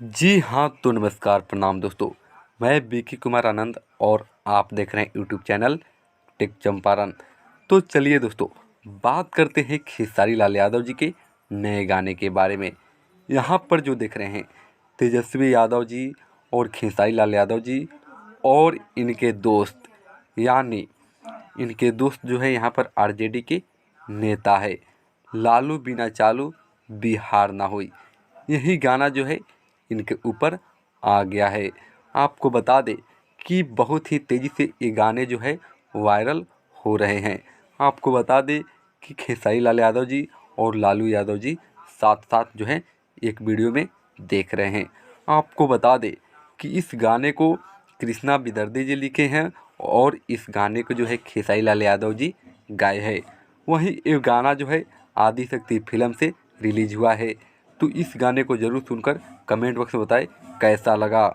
जी हाँ, तो नमस्कार प्रणाम दोस्तों। मैं विकी कुमार आनंद और आप देख रहे हैं यूट्यूब चैनल टेक चंपारण। तो चलिए दोस्तों, बात करते हैं खेसारी लाल यादव जी के नए गाने के बारे में। यहाँ पर जो देख रहे हैं तेजस्वी यादव जी और खेसारी लाल यादव जी और इनके दोस्त, यानी इनके दोस्त जो है यहाँ पर आरजेडी के नेता है। लालू बिना चालू बिहार ना होई, यही गाना जो है इनके ऊपर आ गया है। आपको बता दें कि बहुत ही तेज़ी से ये गाने जो है वायरल हो रहे हैं। आपको बता दें कि खेसारी लाल यादव जी और लालू यादव जी साथ साथ जो है एक वीडियो में देख रहे हैं। आपको बता दें कि इस गाने को कृष्णा विदर्दे जी लिखे हैं और इस गाने को जो है खेसारी लाल यादव जी गाए हैं। वहीं ये गाना जो है आदिशक्ति फिल्म से रिलीज हुआ है। तो इस गाने को ज़रूर सुनकर कमेंट बॉक्स में बताएं कैसा लगा।